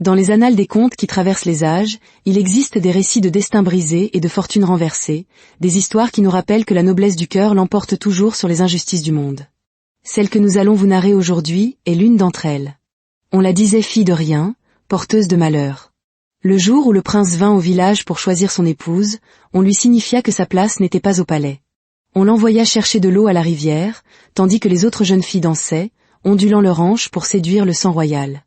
Dans les annales des contes qui traversent les âges, il existe des récits de destins brisés et de fortunes renversées, des histoires qui nous rappellent que la noblesse du cœur l'emporte toujours sur les injustices du monde. Celle que nous allons vous narrer aujourd'hui est l'une d'entre elles. On la disait fille de rien, porteuse de malheur. Le jour où le prince vint au village pour choisir son épouse, on lui signifia que sa place n'était pas au palais. On l'envoya chercher de l'eau à la rivière, tandis que les autres jeunes filles dansaient, ondulant leurs hanches pour séduire le sang royal.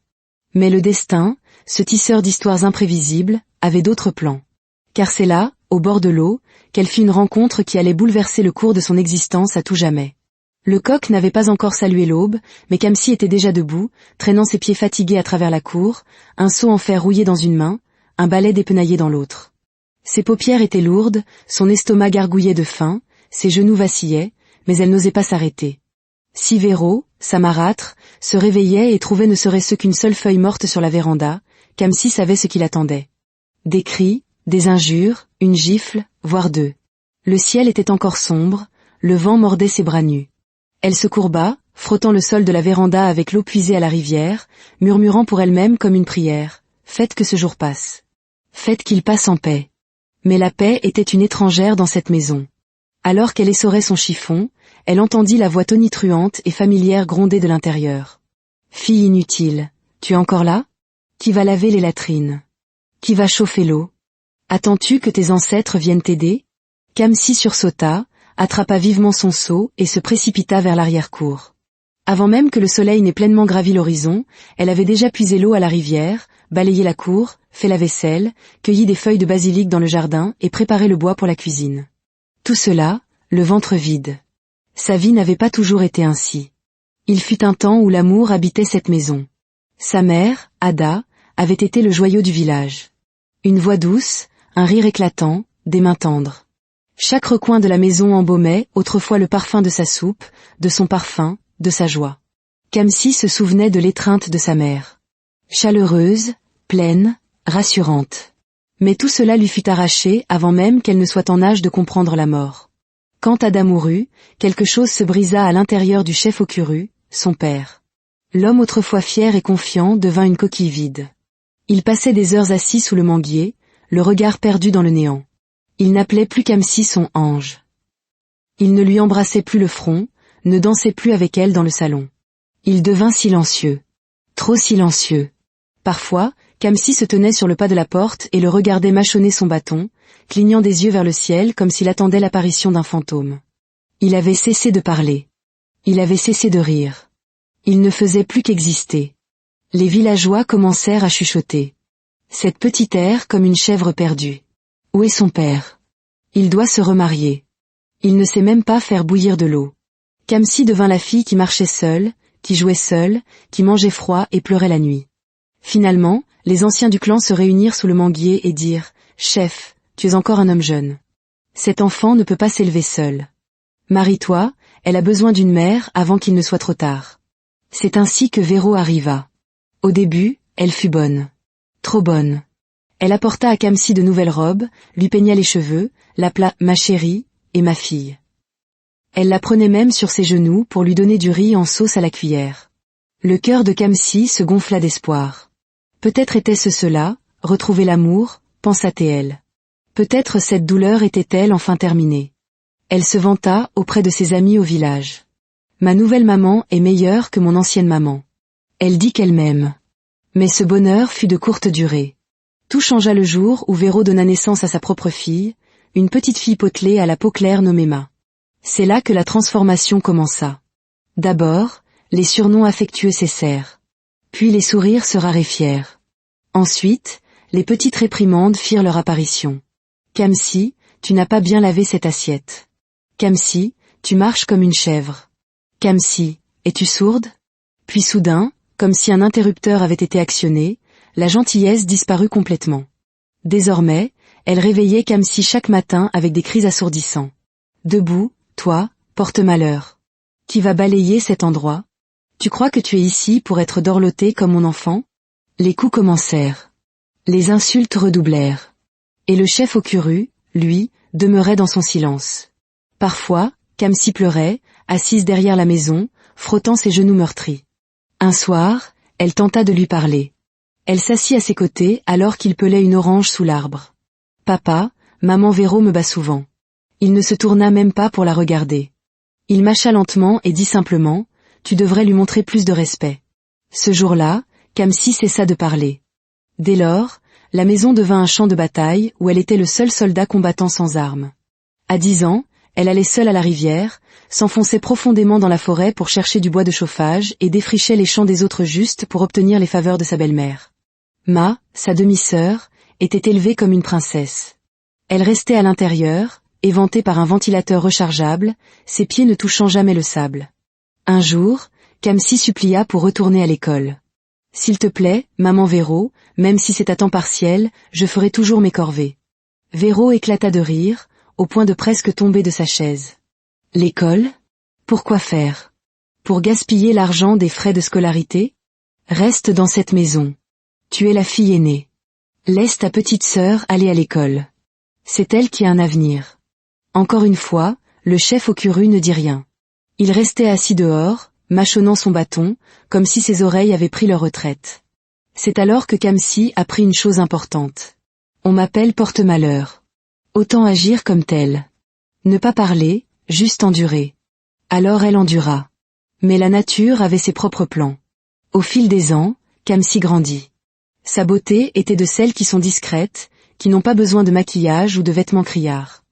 Mais le destin, ce tisseur d'histoires imprévisibles, avait d'autres plans. Car c'est là, au bord de l'eau, qu'elle fit une rencontre qui allait bouleverser le cours de son existence à tout jamais. Le coq n'avait pas encore salué l'aube, mais Kamsi était déjà debout, traînant ses pieds fatigués à travers la cour, un seau en fer rouillé dans une main, un balai dépenaillé dans l'autre. Ses paupières étaient lourdes, son estomac gargouillait de faim, ses genoux vacillaient, mais elle n'osait pas s'arrêter. Si Véro, sa marâtre, se réveillait et trouvait ne serait-ce qu'une seule feuille morte sur la véranda, Kamsi savait ce qui l'attendait. Des cris, des injures, une gifle, voire deux. Le ciel était encore sombre, le vent mordait ses bras nus. Elle se courba, frottant le sol de la véranda avec l'eau puisée à la rivière, murmurant pour elle-même comme une prière, « Faites que ce jour passe. Faites qu'il passe en paix. » Mais la paix était une étrangère dans cette maison. Alors qu'elle essorait son chiffon, elle entendit la voix tonitruante et familière gronder de l'intérieur. « Fille inutile, tu es encore là ? Qui va laver les latrines ? Qui va chauffer l'eau ? Attends-tu que tes ancêtres viennent t'aider ?» Kamsi sursauta, attrapa vivement son seau et se précipita vers l'arrière-cour. Avant même que le soleil n'ait pleinement gravi l'horizon, elle avait déjà puisé l'eau à la rivière, balayé la cour, fait la vaisselle, cueilli des feuilles de basilic dans le jardin et préparé le bois pour la cuisine. Tout cela, le ventre vide. Sa vie n'avait pas toujours été ainsi. Il fut un temps où l'amour habitait cette maison. Sa mère, Ada, avait été le joyau du village. Une voix douce, un rire éclatant, des mains tendres. Chaque recoin de la maison embaumait autrefois le parfum de sa soupe, de son parfum, de sa joie. Kamsi se souvenait de l'étreinte de sa mère. Chaleureuse, pleine, rassurante. Mais tout cela lui fut arraché avant même qu'elle ne soit en âge de comprendre la mort. Quand Ada mourut, quelque chose se brisa à l'intérieur du chef Okuru, son père. L'homme autrefois fier et confiant devint une coquille vide. Il passait des heures assis sous le manguier, le regard perdu dans le néant. Il n'appelait plus Kamsi son ange. Il ne lui embrassait plus le front, ne dansait plus avec elle dans le salon. Il devint silencieux. Trop silencieux. Parfois, Kamsi se tenait sur le pas de la porte et le regardait mâchonner son bâton, clignant des yeux vers le ciel comme s'il attendait l'apparition d'un fantôme. Il avait cessé de parler. Il avait cessé de rire. Il ne faisait plus qu'exister. Les villageois commencèrent à chuchoter. Cette petite air comme une chèvre perdue. Où est son père ? Il doit se remarier. Il ne sait même pas faire bouillir de l'eau. Kamsi devint la fille qui marchait seule, qui jouait seule, qui mangeait froid et pleurait la nuit. Finalement, les anciens du clan se réunirent sous le manguier et dirent « Chef, tu es encore un homme jeune. Cet enfant ne peut pas s'élever seul. Marie-toi, elle a besoin d'une mère avant qu'il ne soit trop tard. » C'est ainsi que Véro arriva. Au début, elle fut bonne. Trop bonne. Elle apporta à Kamsi de nouvelles robes, lui peigna les cheveux, l'appela « ma chérie » et « ma fille ». Elle la prenait même sur ses genoux pour lui donner du riz en sauce à la cuillère. Le cœur de Kamsi se gonfla d'espoir. Peut-être était-ce cela, retrouver l'amour, pensa-t-elle. Peut-être cette douleur était-elle enfin terminée. Elle se vanta auprès de ses amis au village. Ma nouvelle maman est meilleure que mon ancienne maman. Elle dit qu'elle m'aime. Mais ce bonheur fut de courte durée. Tout changea le jour où Véro donna naissance à sa propre fille, une petite fille potelée à la peau claire nommée Ma. C'est là que la transformation commença. D'abord, les surnoms affectueux cessèrent. Puis les sourires se raréfièrent. Ensuite, les petites réprimandes firent leur apparition. Kamsi, tu n'as pas bien lavé cette assiette. Kamsi, tu marches comme une chèvre. Kamsi, es-tu sourde ? Puis soudain, comme si un interrupteur avait été actionné, la gentillesse disparut complètement. Désormais, elle réveillait Kamsi chaque matin avec des cris assourdissants. Debout, toi, porte-malheur. Qui va balayer cet endroit ? Tu crois que tu es ici pour être dorloté comme mon enfant ? Les coups commencèrent. Les insultes redoublèrent. Et le chef Okuru, lui, demeurait dans son silence. Parfois, Kamsi pleurait, assise derrière la maison, frottant ses genoux meurtris. Un soir, elle tenta de lui parler. Elle s'assit à ses côtés alors qu'il pelait une orange sous l'arbre. Papa, maman Véro me bat souvent. Il ne se tourna même pas pour la regarder. Il mâcha lentement et dit simplement, tu devrais lui montrer plus de respect. Ce jour-là, Kamsi cessa de parler. Dès lors, la maison devint un champ de bataille où elle était le seul soldat combattant sans armes. À 10 ans, elle allait seule à la rivière, s'enfonçait profondément dans la forêt pour chercher du bois de chauffage et défrichait les champs des autres justes pour obtenir les faveurs de sa belle-mère. Ma, sa demi-sœur, était élevée comme une princesse. Elle restait à l'intérieur, éventée par un ventilateur rechargeable, ses pieds ne touchant jamais le sable. Un jour, Kamsi supplia pour retourner à l'école. « S'il te plaît, maman Véro, même si c'est à temps partiel, je ferai toujours mes corvées. » Véro éclata de rire, au point de presque tomber de sa chaise. « L'école ? Pourquoi faire ? Pour gaspiller l'argent des frais de scolarité ? Reste dans cette maison. Tu es la fille aînée. Laisse ta petite sœur aller à l'école. C'est elle qui a un avenir. » Encore une fois, le chef au curru ne dit rien. Il restait assis dehors, mâchonnant son bâton, comme si ses oreilles avaient pris leur retraite. C'est alors que Kamsi apprit une chose importante. On m'appelle porte-malheur. Autant agir comme tel. Ne pas parler, juste endurer. Alors elle endura. Mais la nature avait ses propres plans. Au fil des ans, Kamsi grandit. Sa beauté était de celles qui sont discrètes, qui n'ont pas besoin de maquillage ou de vêtements criards.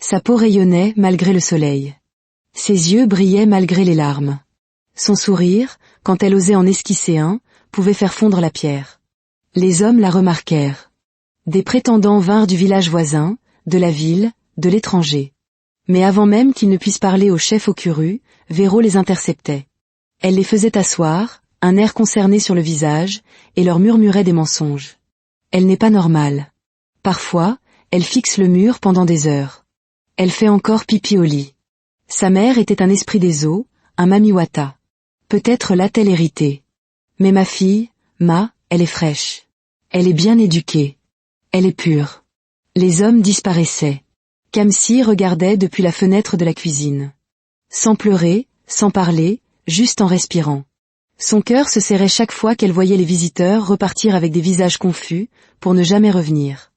Sa peau rayonnait malgré le soleil. Ses yeux brillaient malgré les larmes. Son sourire, quand elle osait en esquisser un, pouvait faire fondre la pierre. Les hommes la remarquèrent. Des prétendants vinrent du village voisin, de la ville, de l'étranger. Mais avant même qu'ils ne puissent parler au chef au curru, Véro les interceptait. Elle les faisait asseoir, un air concerné sur le visage, et leur murmurait des mensonges. Elle n'est pas normale. Parfois, elle fixe le mur pendant des heures. Elle fait encore pipi au lit. Sa mère était un esprit des eaux, un mamiwata. Peut-être l'a-t-elle hérité. Mais ma fille, elle est fraîche. Elle est bien éduquée. Elle est pure. Les hommes disparaissaient. Kamsi regardait depuis la fenêtre de la cuisine. Sans pleurer, sans parler, juste en respirant. Son cœur se serrait chaque fois qu'elle voyait les visiteurs repartir avec des visages confus, pour ne jamais revenir.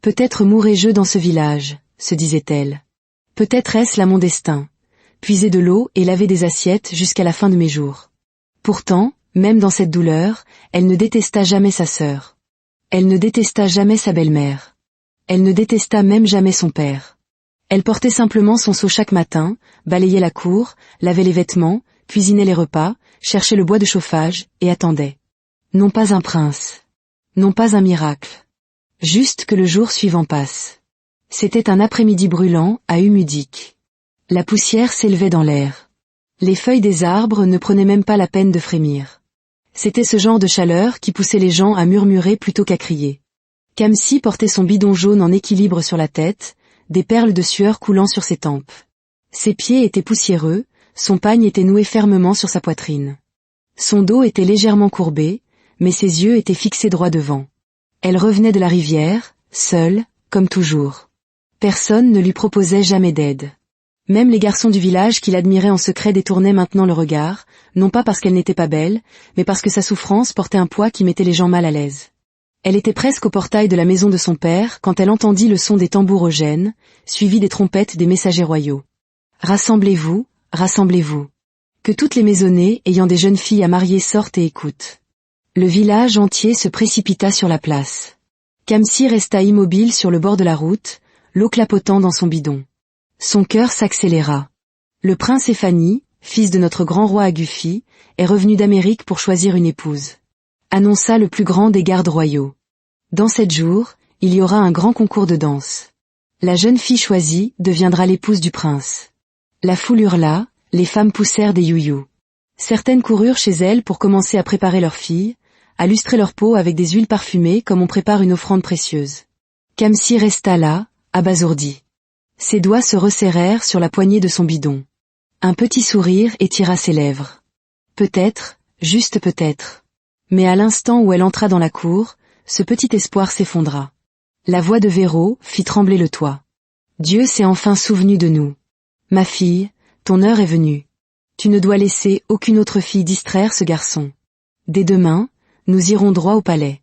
Peut-être mourrai-je dans ce village, se disait-elle. Peut-être est-ce là mon destin. Puiser de l'eau et laver des assiettes jusqu'à la fin de mes jours. Pourtant, même dans cette douleur, elle ne détesta jamais sa sœur. Elle ne détesta jamais sa belle-mère. Elle ne détesta même jamais son père. Elle portait simplement son seau chaque matin, balayait la cour, lavait les vêtements, cuisinait les repas, cherchait le bois de chauffage, et attendait. Non pas un prince. Non pas un miracle. Juste que le jour suivant passe. C'était un après-midi brûlant, à Umudik. La poussière s'élevait dans l'air. Les feuilles des arbres ne prenaient même pas la peine de frémir. C'était ce genre de chaleur qui poussait les gens à murmurer plutôt qu'à crier. Kamsi portait son bidon jaune en équilibre sur la tête, des perles de sueur coulant sur ses tempes. Ses pieds étaient poussiéreux, son pagne était noué fermement sur sa poitrine. Son dos était légèrement courbé, mais ses yeux étaient fixés droit devant. Elle revenait de la rivière, seule, comme toujours. Personne ne lui proposait jamais d'aide. Même les garçons du village qui l'admiraient en secret détournaient maintenant le regard, non pas parce qu'elle n'était pas belle, mais parce que sa souffrance portait un poids qui mettait les gens mal à l'aise. Elle était presque au portail de la maison de son père quand elle entendit le son des tambourogènes, suivi des trompettes des messagers royaux. « Rassemblez-vous, rassemblez-vous. Que toutes les maisonnées ayant des jeunes filles à marier sortent et écoutent. » Le village entier se précipita sur la place. Kamsi resta immobile sur le bord de la route, l'eau clapotant dans son bidon. Son cœur s'accéléra. Le prince Ephani, fils de notre grand roi Agufi, est revenu d'Amérique pour choisir une épouse. Annonça le plus grand des gardes royaux. Dans 7 jours, il y aura un grand concours de danse. La jeune fille choisie deviendra l'épouse du prince. La foule hurla, les femmes poussèrent des youyous. Certaines coururent chez elles pour commencer à préparer leur fille, à lustrer leur peau avec des huiles parfumées comme on prépare une offrande précieuse. Kamsi resta là, abasourdi. Ses doigts se resserrèrent sur la poignée de son bidon. Un petit sourire étira ses lèvres. Peut-être, juste peut-être. Mais à l'instant où elle entra dans la cour, ce petit espoir s'effondra. La voix de Véro fit trembler le toit. Dieu s'est enfin souvenu de nous. Ma fille, ton heure est venue. Tu ne dois laisser aucune autre fille distraire ce garçon. Dès demain, nous irons droit au palais.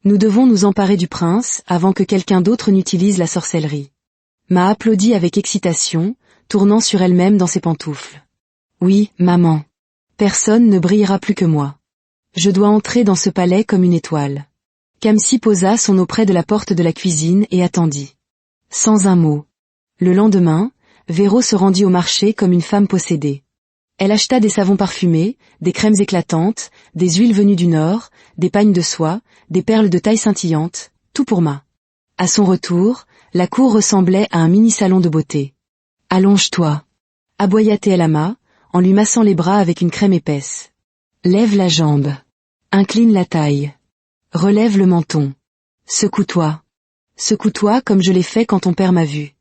Nous devons nous emparer du prince avant que quelqu'un d'autre n'utilise la sorcellerie. Ma applaudit avec excitation, tournant sur elle-même dans ses pantoufles. Oui, maman. Personne ne brillera plus que moi. Je dois entrer dans ce palais comme une étoile. Kamsi posa son eau près de la porte de la cuisine et attendit. Sans un mot. Le lendemain, Véro se rendit au marché comme une femme possédée. Elle acheta des savons parfumés, des crèmes éclatantes, des huiles venues du Nord, des pagnes de soie, des perles de taille scintillante, tout pour Ma. À son retour, la cour ressemblait à un mini-salon de beauté. « Allonge-toi » aboya-t-elle à Ma, en lui massant les bras avec une crème épaisse. « Lève la jambe. Incline la taille. Relève le menton. Secoue-toi. Secoue-toi comme je l'ai fait quand ton père m'a vu.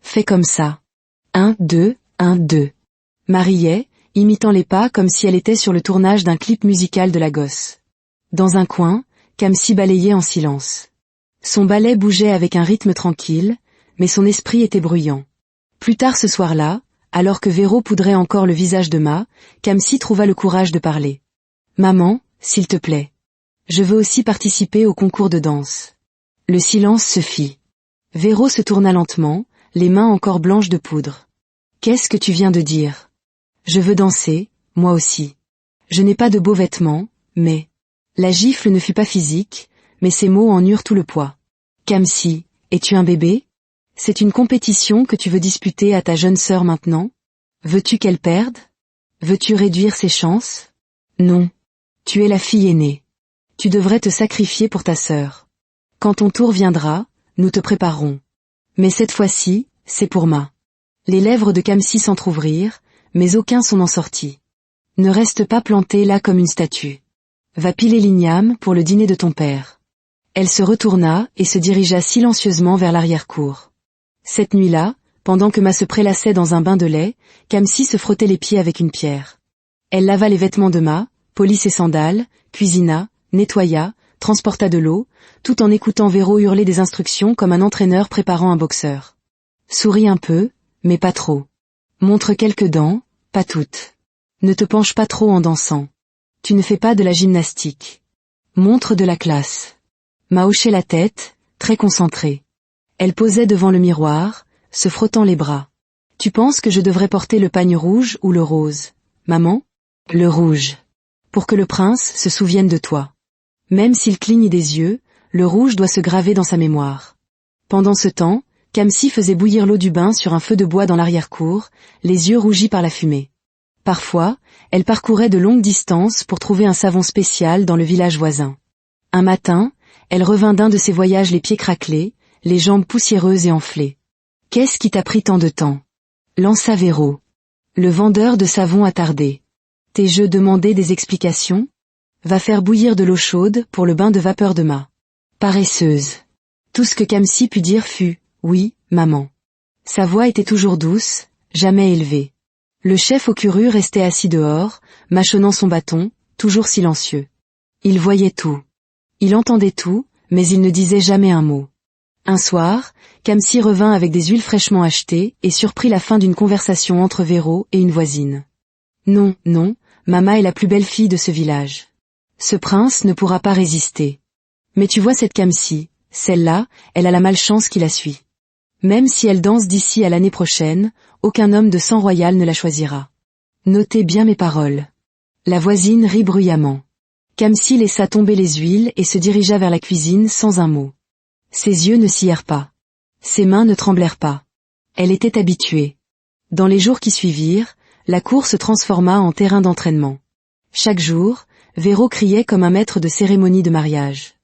Fais comme ça. 1, 2, 1, 2. » Ma riait, imitant les pas comme si elle était sur le tournage d'un clip musical de la gosse. Dans un coin, Kamsi balayait en silence. Son balai bougeait avec un rythme tranquille, mais son esprit était bruyant. Plus tard ce soir-là, alors que Véro poudrait encore le visage de Ma, Kamsi trouva le courage de parler. « Maman, s'il te plaît. Je veux aussi participer au concours de danse. » Le silence se fit. Véro se tourna lentement, les mains encore blanches de poudre. « Qu'est-ce que tu viens de dire ? Je veux danser, moi aussi. Je n'ai pas de beaux vêtements, mais... » La gifle ne fut pas physique, mais ces mots en eurent tout le poids. « Kamsi, es-tu un bébé ? C'est une compétition que tu veux disputer à ta jeune sœur maintenant ? Veux-tu qu'elle perde ? Veux-tu réduire ses chances ? Non. Tu es la fille aînée. Tu devrais te sacrifier pour ta sœur. Quand ton tour viendra, nous te préparerons. Mais cette fois-ci, c'est pour Ma. » Les lèvres de Kamsi s'entr'ouvrirent, mais aucun son n'en sortit. « Ne reste pas plantée là comme une statue. Va piler l'igname pour le dîner de ton père. » Elle se retourna et se dirigea silencieusement vers l'arrière-cour. Cette nuit-là, pendant que Ma se prélassait dans un bain de lait, Kamsi se frottait les pieds avec une pierre. Elle lava les vêtements de Ma, polit ses sandales, cuisina, nettoya, transporta de l'eau, tout en écoutant Véro hurler des instructions comme un entraîneur préparant un boxeur. Souris un peu, mais pas trop. Montre quelques dents, pas toutes. Ne te penche pas trop en dansant. Tu ne fais pas de la gymnastique. Montre de la classe. Ma hochait la tête, très concentrée. Elle posait devant le miroir, se frottant les bras. Tu penses que je devrais porter le pagne rouge ou le rose, maman ? Le rouge. Pour que le prince se souvienne de toi. Même s'il cligne des yeux, le rouge doit se graver dans sa mémoire. Pendant ce temps, Kamsi faisait bouillir l'eau du bain sur un feu de bois dans l'arrière-cour, les yeux rougis par la fumée. Parfois, elle parcourait de longues distances pour trouver un savon spécial dans le village voisin. Un matin, elle revint d'un de ses voyages les pieds craquelés, les jambes poussiéreuses et enflées. « Qu'est-ce qui t'a pris tant de temps ?» lança Véro. Le vendeur de savon attardé. « T'ai-je demandé des explications ? Va faire bouillir de l'eau chaude pour le bain de vapeur de Ma. » Paresseuse. Tout ce que Kamsi put dire fut « Oui, maman ». Sa voix était toujours douce, jamais élevée. Le chef au curru restait assis dehors, mâchonnant son bâton, toujours silencieux. Il voyait tout. Il entendait tout, mais il ne disait jamais un mot. Un soir, Kamsi revint avec des huiles fraîchement achetées et surprit la fin d'une conversation entre Véro et une voisine. « Non, non, Mama est la plus belle fille de ce village. Ce prince ne pourra pas résister. Mais tu vois cette Kamsi, celle-là, elle a la malchance qui la suit. Même si elle danse d'ici à l'année prochaine, aucun homme de sang royal ne la choisira. Notez bien mes paroles. » La voisine rit bruyamment. Kamsi laissa tomber les huiles et se dirigea vers la cuisine sans un mot. Ses yeux ne sillèrent pas. Ses mains ne tremblèrent pas. Elle était habituée. Dans les jours qui suivirent, la cour se transforma en terrain d'entraînement. Chaque jour, Véro criait comme un maître de cérémonie de mariage.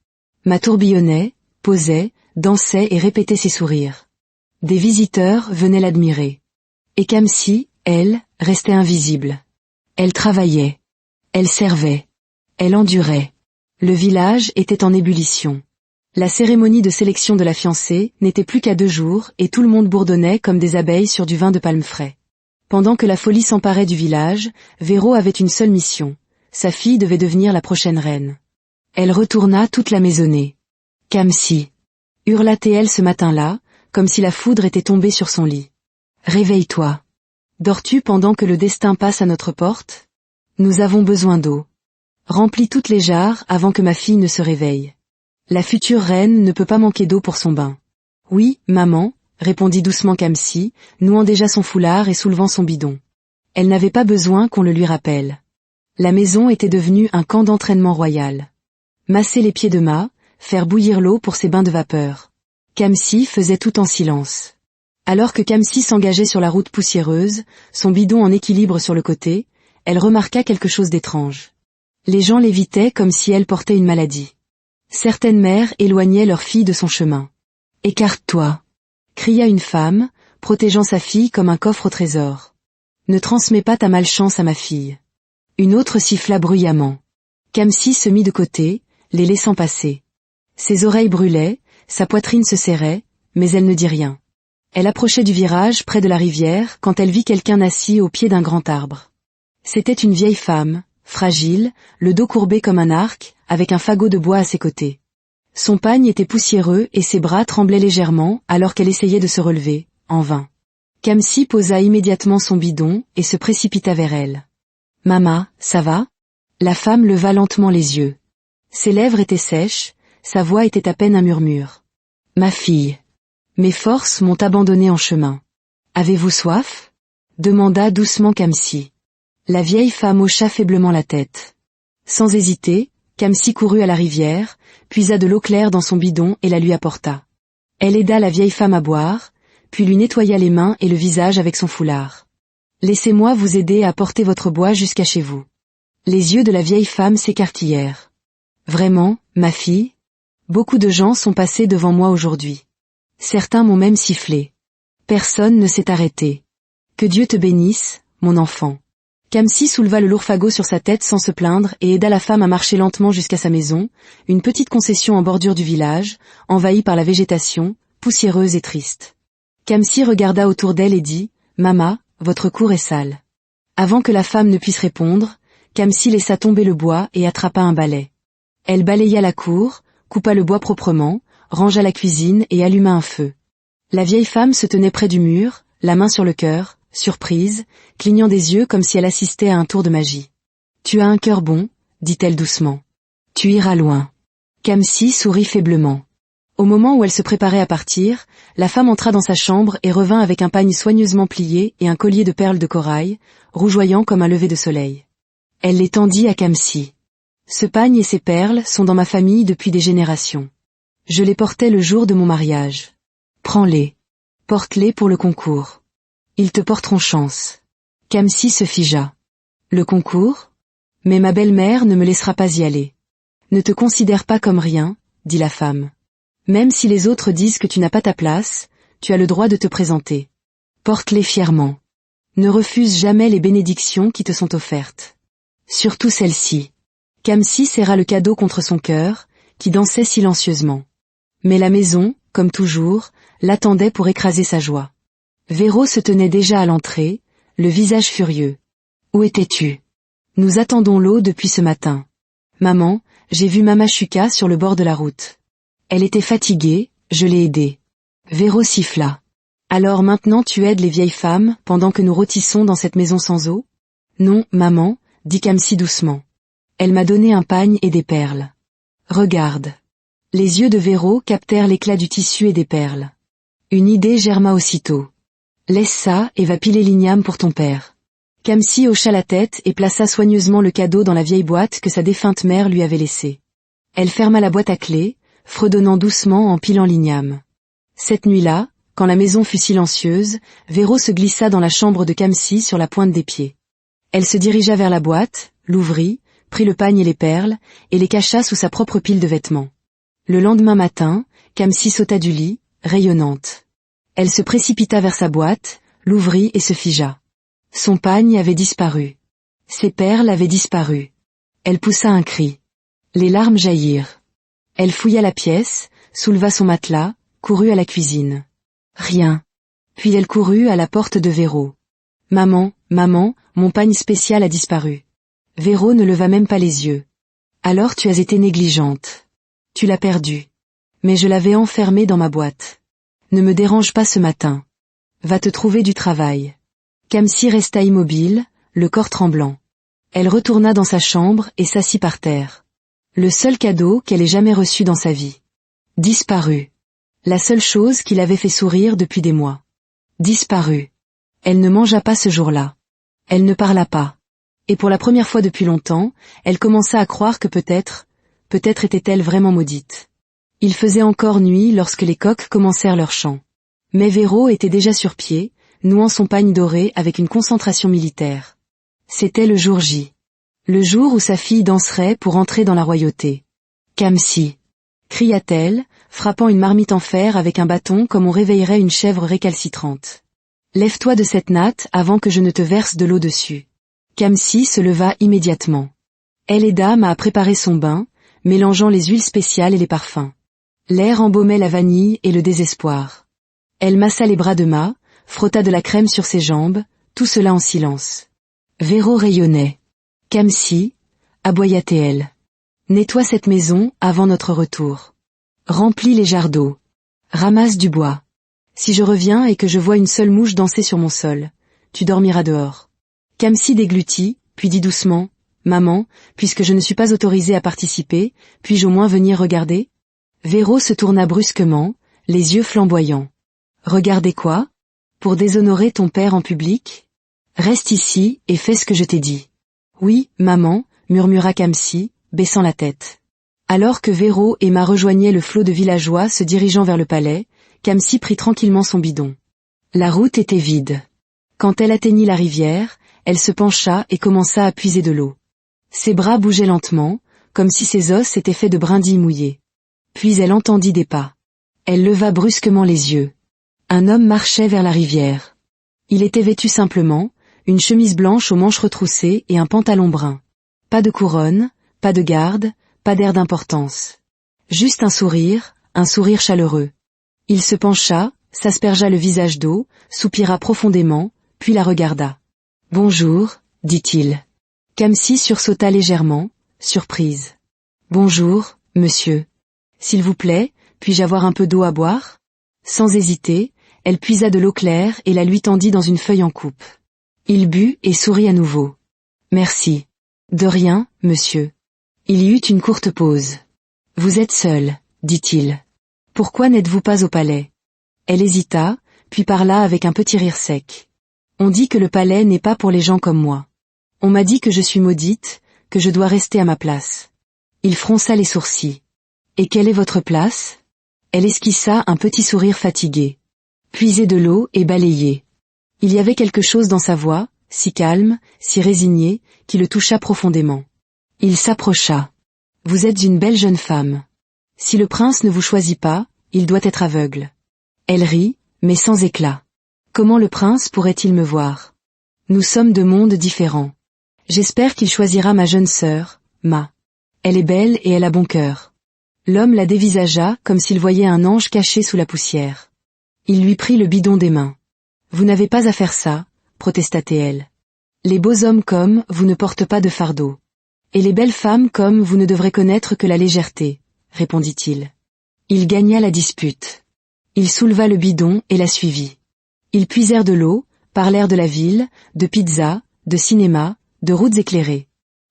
Ma tourbillonnait, posait, dansait et répétait ses sourires. Des visiteurs venaient l'admirer. Et Kamsi, elle, restait invisible. Elle travaillait. Elle servait. Elle endurait. Le village était en ébullition. La cérémonie de sélection de la fiancée n'était plus qu'à 2 jours et tout le monde bourdonnait comme des abeilles sur du vin de palme frais. Pendant que la folie s'emparait du village, Véro avait une seule mission. Sa fille devait devenir la prochaine reine. Elle retourna toute la maisonnée. « Kamsi » hurla-t-elle ce matin-là, comme si la foudre était tombée sur son lit. « Réveille-toi. Dors-tu pendant que le destin passe à notre porte ? Nous avons besoin d'eau. Remplis toutes les jarres avant que ma fille ne se réveille. » La future reine ne peut pas manquer d'eau pour son bain. Oui, maman, répondit doucement Kamsi, nouant déjà son foulard et soulevant son bidon. Elle n'avait pas besoin qu'on le lui rappelle. La maison était devenue un camp d'entraînement royal. Masser les pieds de mât, faire bouillir l'eau pour ses bains de vapeur. Kamsi faisait tout en silence. Alors que Kamsi s'engageait sur la route poussiéreuse, son bidon en équilibre sur le côté, elle remarqua quelque chose d'étrange. Les gens l'évitaient comme si elle portait une maladie. Certaines mères éloignaient leur fille de son chemin. « Écarte-toi !» cria une femme, protégeant sa fille comme un coffre au trésor. « Ne transmets pas ta malchance à ma fille. » Une autre siffla bruyamment. Kamsi se mit de côté, les laissant passer. Ses oreilles brûlaient, sa poitrine se serrait, mais elle ne dit rien. Elle approchait du virage près de la rivière quand elle vit quelqu'un assis au pied d'un grand arbre. C'était une vieille femme, fragile, le dos courbé comme un arc, avec un fagot de bois à ses côtés. Son pagne était poussiéreux et ses bras tremblaient légèrement alors qu'elle essayait de se relever, en vain. Kamsi posa immédiatement son bidon et se précipita vers elle. « Mama, ça va ?» La femme leva lentement les yeux. Ses lèvres étaient sèches, sa voix était à peine un murmure. « Ma fille. Mes forces m'ont abandonnée en chemin. Avez-vous soif ?» demanda doucement Kamsi. La vieille femme hocha faiblement la tête. Sans hésiter, Kamsi courut à la rivière, puisa de l'eau claire dans son bidon et la lui apporta. Elle aida la vieille femme à boire, puis lui nettoya les mains et le visage avec son foulard. « Laissez-moi vous aider à porter votre bois jusqu'à chez vous. » Les yeux de la vieille femme s'écarquillèrent. « Vraiment, ma fille ? Beaucoup de gens sont passés devant moi aujourd'hui. Certains m'ont même sifflé. Personne ne s'est arrêté. Que Dieu te bénisse, mon enfant. » Kamsi souleva le lourd fagot sur sa tête sans se plaindre et aida la femme à marcher lentement jusqu'à sa maison, une petite concession en bordure du village, envahie par la végétation, poussiéreuse et triste. Kamsi regarda autour d'elle et dit « Mama, votre cour est sale. » Avant que la femme ne puisse répondre, Kamsi laissa tomber le bois et attrapa un balai. Elle balaya la cour, coupa le bois proprement, rangea la cuisine et alluma un feu. La vieille femme se tenait près du mur, la main sur le cœur, surprise, clignant des yeux comme si elle assistait à un tour de magie. « Tu as un cœur bon, » dit-elle doucement. « Tu iras loin. » Kamsi sourit faiblement. Au moment où elle se préparait à partir, la femme entra dans sa chambre et revint avec un pagne soigneusement plié et un collier de perles de corail, rougeoyant comme un lever de soleil. Elle les tendit à Kamsi. « Ce pagne et ces perles sont dans ma famille depuis des générations. Je les portais le jour de mon mariage. Prends-les. Porte-les pour le concours. Ils te porteront chance. » Kamsi se figea. « Le concours ? Mais ma belle-mère ne me laissera pas y aller. »« Ne te considère pas comme rien, » dit la femme. « Même si les autres disent que tu n'as pas ta place, tu as le droit de te présenter. Porte-les fièrement. Ne refuse jamais les bénédictions qui te sont offertes. Surtout celle-ci. » Kamsi serra le cadeau contre son cœur, qui dansait silencieusement. Mais la maison, comme toujours, l'attendait pour écraser sa joie. Véro se tenait déjà à l'entrée, le visage furieux. « Où étais-tu ? Nous attendons l'eau depuis ce matin. Maman, j'ai vu Mama Chuka sur le bord de la route. Elle était fatiguée, je l'ai aidée. » Véro siffla. « Alors maintenant tu aides les vieilles femmes pendant que nous rôtissons dans cette maison sans eau ? » « Non, maman, » dit Kamsi doucement. « Elle m'a donné un pagne et des perles. Regarde. » Les yeux de Véro captèrent l'éclat du tissu et des perles. Une idée germa aussitôt. « Laisse ça et va piler l'igname pour ton père. » Kamsi hocha la tête et plaça soigneusement le cadeau dans la vieille boîte que sa défunte mère lui avait laissée. Elle ferma la boîte à clé, fredonnant doucement en pilant l'igname. Cette nuit-là, quand la maison fut silencieuse, Véro se glissa dans la chambre de Kamsi sur la pointe des pieds. Elle se dirigea vers la boîte, l'ouvrit, prit le pagne et les perles, et les cacha sous sa propre pile de vêtements. Le lendemain matin, Kamsi sauta du lit, rayonnante. Elle se précipita vers sa boîte, l'ouvrit et se figea. Son pagne avait disparu. Ses perles avaient disparu. Elle poussa un cri. Les larmes jaillirent. Elle fouilla la pièce, souleva son matelas, courut à la cuisine. Rien. Puis elle courut à la porte de Véro. « Maman, maman, mon pagne spécial a disparu. » Véro ne leva même pas les yeux. « Alors tu as été négligente. Tu l'as perdu. Mais je l'avais enfermé dans ma boîte. Ne me dérange pas ce matin. Va te trouver du travail. » Kamsi resta immobile, le corps tremblant. Elle retourna dans sa chambre et s'assit par terre. Le seul cadeau qu'elle ait jamais reçu dans sa vie. Disparue. La seule chose qui l'avait fait sourire depuis des mois. Disparue. Elle ne mangea pas ce jour-là. Elle ne parla pas. Et pour la première fois depuis longtemps, elle commença à croire que peut-être était-elle vraiment maudite. Il faisait encore nuit lorsque les coqs commencèrent leur chant. Mais Véro était déjà sur pied, nouant son pagne doré avec une concentration militaire. C'était le jour J. Le jour où sa fille danserait pour entrer dans la royauté. « Kamsi !» cria-t-elle, frappant une marmite en fer avec un bâton comme on réveillerait une chèvre récalcitrante. « Lève-toi de cette natte avant que je ne te verse de l'eau dessus. » Kamsi se leva immédiatement. Elle aida Ma à préparer son bain, mélangeant les huiles spéciales et les parfums. L'air embaumait la vanille et le désespoir. Elle massa les bras de Ma, frotta de la crème sur ses jambes, tout cela en silence. Véro rayonnait. « Kamsi !» aboya-t-elle. « Nettoie cette maison avant notre retour. Remplis les jarres d'eau. Ramasse du bois. Si je reviens et que je vois une seule mouche danser sur mon sol, tu dormiras dehors. » Kamsi déglutit, puis dit doucement, « Maman, puisque je ne suis pas autorisée à participer, puis-je au moins venir regarder ?» Véro se tourna brusquement, les yeux flamboyants. « Regarder quoi ? Pour déshonorer ton père en public ? Reste ici et fais ce que je t'ai dit. »« Oui, maman, » murmura Kamsi, baissant la tête. Alors que Véro et Ma rejoignaient le flot de villageois se dirigeant vers le palais, Kamsi prit tranquillement son bidon. La route était vide. Quand elle atteignit la rivière, elle se pencha et commença à puiser de l'eau. Ses bras bougeaient lentement, comme si ses os étaient faits de brindilles mouillées. Puis elle entendit des pas. Elle leva brusquement les yeux. Un homme marchait vers la rivière. Il était vêtu simplement, une chemise blanche aux manches retroussées et un pantalon brun. Pas de couronne, pas de garde, pas d'air d'importance. Juste un sourire chaleureux. Il se pencha, s'aspergea le visage d'eau, soupira profondément, puis la regarda. « Bonjour, dit-il. » Kamsi sursauta légèrement, surprise. « Bonjour, monsieur. S'il vous plaît, puis-je avoir un peu d'eau à boire ?» Sans hésiter, elle puisa de l'eau claire et la lui tendit dans une feuille en coupe. Il but et sourit à nouveau. « Merci. »« De rien, monsieur. » Il y eut une courte pause. « Vous êtes seul, dit-il. Pourquoi n'êtes-vous pas au palais ?» Elle hésita, puis parla avec un petit rire sec. « On dit que le palais n'est pas pour les gens comme moi. On m'a dit que je suis maudite, que je dois rester à ma place. » Il fronça les sourcils. « Et quelle est votre place ?» Elle esquissa un petit sourire fatigué. Puiser de l'eau et balayer. Il y avait quelque chose dans sa voix, si calme, si résignée, qui le toucha profondément. Il s'approcha. « Vous êtes une belle jeune femme. Si le prince ne vous choisit pas, il doit être aveugle. » Elle rit, mais sans éclat. « Comment le prince pourrait-il me voir ? Nous sommes de mondes différents. J'espère qu'il choisira ma jeune sœur, Ma. Elle est belle et elle a bon cœur. » L'homme la dévisagea comme s'il voyait un ange caché sous la poussière. Il lui prit le bidon des mains. « Vous n'avez pas à faire ça, » protesta-t-elle. « Les beaux hommes comme vous ne portent pas de fardeau. Et les belles femmes comme vous ne devrez connaître que la légèreté, » répondit-il. Il gagna la dispute. Il souleva le bidon et la suivit. Ils puisèrent de l'eau, parlèrent de la ville, de pizza, de cinéma, de routes éclairées.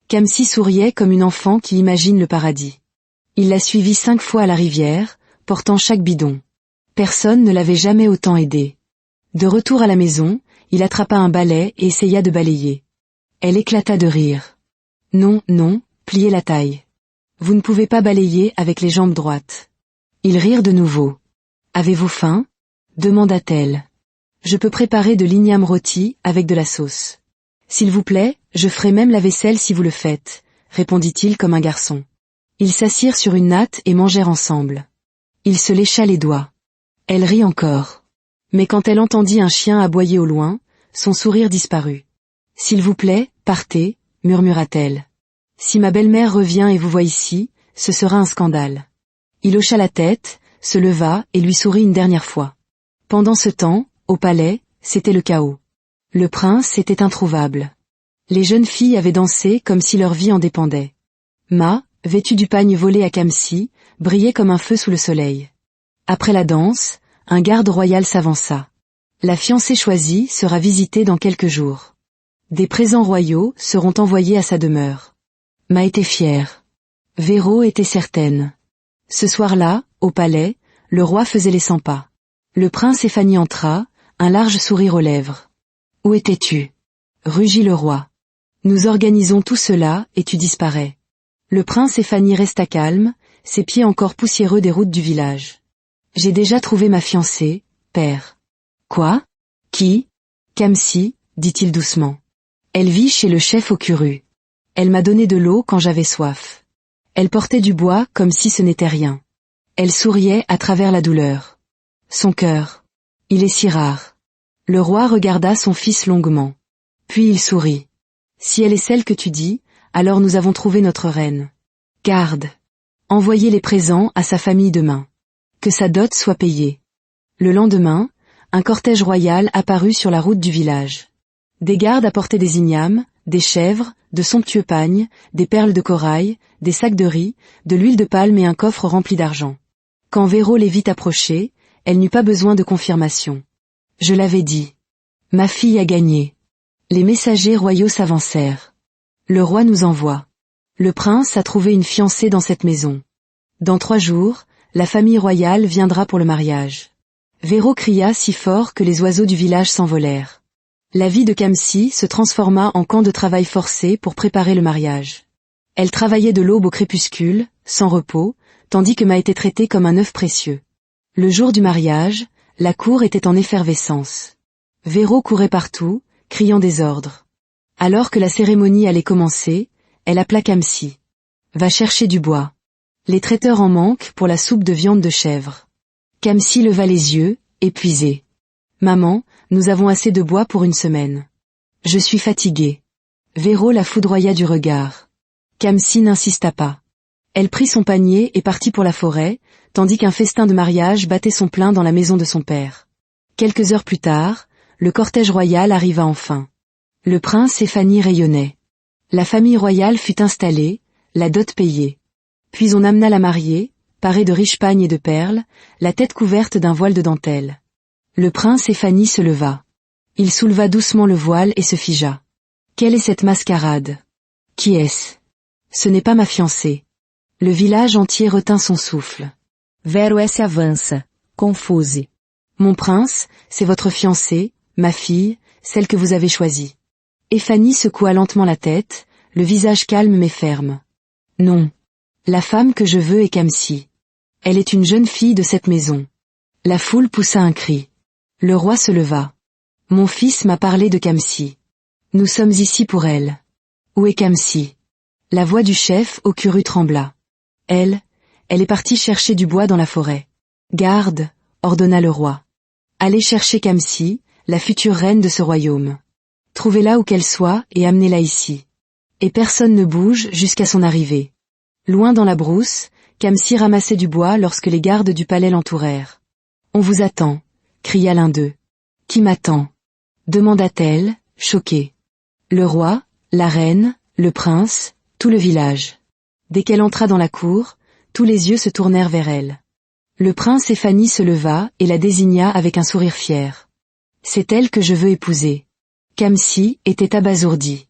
Kamsi souriait comme une enfant qui imagine le paradis. Il la suivit 5 fois à la rivière, portant chaque bidon. Personne ne l'avait jamais autant aidé. De retour à la maison, il attrapa un balai et essaya de balayer. Elle éclata de rire. « Non, non, pliez la taille. Vous ne pouvez pas balayer avec les jambes droites. » Ils rirent de nouveau. « Avez-vous faim ?» demanda-t-elle. « Je peux préparer de l'igname rôti avec de la sauce. S'il vous plaît, je ferai même la vaisselle si vous le faites, » répondit-il comme un garçon. Ils s'assirent sur une natte et mangèrent ensemble. Il se lécha les doigts. Elle rit encore. Mais quand elle entendit un chien aboyer au loin, son sourire disparut. « S'il vous plaît, partez, » murmura-t-elle. « Si ma belle-mère revient et vous voit ici, ce sera un scandale. » Il hocha la tête, se leva et lui sourit une dernière fois. Pendant ce temps, au palais, c'était le chaos. Le prince était introuvable. Les jeunes filles avaient dansé comme si leur vie en dépendait. Ma, vêtue du pagne volé à Kamsi, brillait comme un feu sous le soleil. Après la danse, un garde royal s'avança. La fiancée choisie sera visitée dans quelques jours. Des présents royaux seront envoyés à sa demeure. Ma était fière. Véro était certaine. Ce soir-là, Au palais, le roi faisait les 100 pas. Le prince et Fanny entra, un large sourire aux lèvres. « Où étais-tu » rugit le roi. « Nous organisons tout cela, et tu disparais. » Le prince et Fanny resta calmes, ses pieds encore poussiéreux des routes du village. « J'ai déjà trouvé ma fiancée, père. »« Quoi ? Qui ?» ?»« Kamsi, dit-il doucement. Elle vit chez le chef au Kuru. Elle m'a donné de l'eau quand j'avais soif. Elle portait du bois comme si ce n'était rien. Elle souriait à travers la douleur. Son cœur. Il est si rare. » Le roi regarda son fils longuement. Puis il sourit. « Si elle est celle que tu dis, alors nous avons trouvé notre reine. Garde. Envoyez les présents à sa famille demain. Que sa dot soit payée. » Le lendemain, un cortège royal apparut sur la route du village. Des gardes apportaient des ignames, des chèvres, de somptueux pagnes, des perles de corail, des sacs de riz, de l'huile de palme et un coffre rempli d'argent. Quand Véro les vit approcher, elle n'eut pas besoin de confirmation. « Je l'avais dit. Ma fille a gagné. » Les messagers royaux s'avancèrent. « Le roi nous envoie. Le prince a trouvé une fiancée dans cette maison. Dans 3 jours, la famille royale viendra pour le mariage. » Véro cria si fort que les oiseaux du village s'envolèrent. La vie de Kamsi se transforma en camp de travail forcé pour préparer le mariage. Elle travaillait de l'aube au crépuscule, sans repos, tandis que m'a été traité comme un œuf précieux. Le jour du mariage, la cour était en effervescence. Véro courait partout, criant des ordres. Alors que la cérémonie allait commencer, elle appela Kamsi. « Va chercher du bois. Les traiteurs en manquent pour la soupe de viande de chèvre. » Kamsi leva les yeux, épuisé. « Maman, nous avons assez de bois pour une semaine. Je suis fatiguée. » Véro la foudroya du regard. Kamsi n'insista pas. Elle prit son panier et partit pour la forêt, tandis qu'un festin de mariage battait son plein dans la maison de son père. Quelques heures plus tard, le cortège royal arriva enfin. Le prince et Fanny rayonnaient. La famille royale fut installée, la dot payée. Puis on amena la mariée, parée de riches pagnes et de perles, la tête couverte d'un voile de dentelle. Le prince et Fanny se leva. Il souleva doucement le voile et se figea. « Quelle est cette mascarade ? Qui est-ce ? Ce n'est pas ma fiancée. » Le village entier retint son souffle. Vero se avança, confuse. « Mon prince, c'est votre fiancée, ma fille, celle que vous avez choisie. » Et Fanny secoua lentement la tête, le visage calme mais ferme. « Non. La femme que je veux est Kamsi. Elle est une jeune fille de cette maison. » La foule poussa un cri. Le roi se leva. « Mon fils m'a parlé de Kamsi. Nous sommes ici pour elle. Où est Kamsi ?» La voix du chef au Kuru trembla. « Elle est partie chercher du bois dans la forêt. »« Garde !» ordonna le roi. « Allez chercher Kamsi, la future reine de ce royaume. Trouvez-la où qu'elle soit et amenez-la ici. Et personne ne bouge jusqu'à son arrivée. » Loin dans la brousse, Kamsi ramassait du bois lorsque les gardes du palais l'entourèrent. « On vous attend !» cria l'un d'eux. « Qui m'attend ?» demanda-t-elle, choquée. Le roi, la reine, le prince, tout le village. Dès qu'elle entra dans la cour, tous les yeux se tournèrent vers elle. Le prince et Fanny se leva et la désigna avec un sourire fier. « C'est elle que je veux épouser. » Kamsi était abasourdi.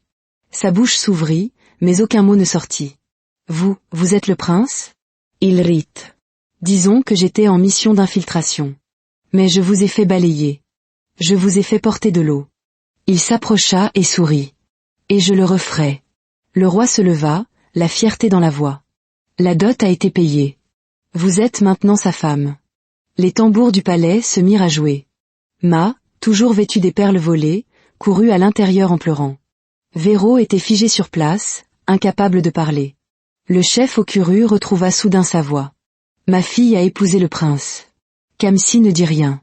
Sa bouche s'ouvrit, mais aucun mot ne sortit. « Vous êtes le prince ?» Il rit. « Disons que j'étais en mission d'infiltration. Mais je vous ai fait balayer. Je vous ai fait porter de l'eau. » Il s'approcha et sourit. « Et je le referai. » Le roi se leva, la fierté dans la voix. « La dot a été payée. Vous êtes maintenant sa femme. » Les tambours du palais se mirent à jouer. Ma, toujours vêtue des perles volées, courut à l'intérieur en pleurant. Véro était figé sur place, incapable de parler. Le chef au Kuru retrouva soudain sa voix. « Ma fille a épousé le prince. » Kamsi ne dit rien.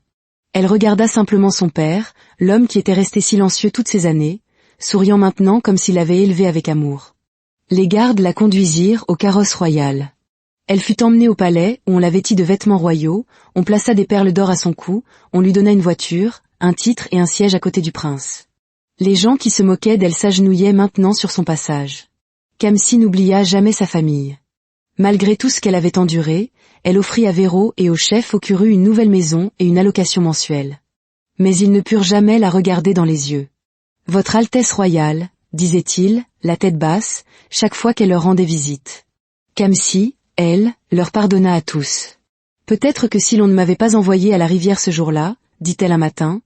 Elle regarda simplement son père, l'homme qui était resté silencieux toutes ces années, souriant maintenant comme s'il l'avait élevée avec amour. Les gardes la conduisirent au carrosse royal. Elle fut emmenée au palais où on la vêtit de vêtements royaux, on plaça des perles d'or à son cou, on lui donna une voiture, un titre et un siège à côté du prince. Les gens qui se moquaient d'elle s'agenouillaient maintenant sur son passage. Kamsi n'oublia jamais sa famille. Malgré tout ce qu'elle avait enduré, elle offrit à Véro et au chef au Kuru une nouvelle maison et une allocation mensuelle. Mais ils ne purent jamais la regarder dans les yeux. « Votre Altesse royale » disait-il, la tête basse, chaque fois qu'elle leur rendait visite. Kamsi, elle, leur pardonna à tous. Peut-être que si l'on ne m'avait pas envoyée à la rivière ce jour-là, dit-elle un matin,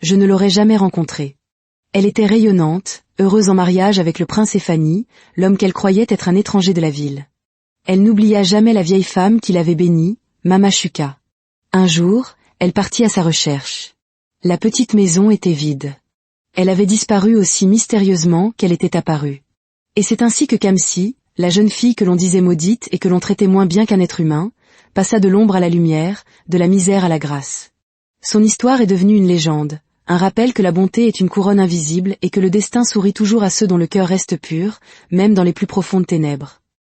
je ne l'aurais jamais rencontrée. Elle était rayonnante, heureuse en mariage avec le prince Éphanie, l'homme qu'elle croyait être un étranger de la ville. Elle n'oublia jamais la vieille femme qui l'avait bénie, Mama Shuka. Un jour, elle partit à sa recherche. La petite maison était vide. Elle avait disparu aussi mystérieusement qu'elle était apparue. Et c'est ainsi que Kamsi, la jeune fille que l'on disait maudite et que l'on traitait moins bien qu'un être humain, passa de l'ombre à la lumière, de la misère à la grâce. Son histoire est devenue une légende, un rappel que la bonté est une couronne invisible et que le destin sourit toujours à ceux dont le cœur reste pur, même dans les plus profondes ténèbres.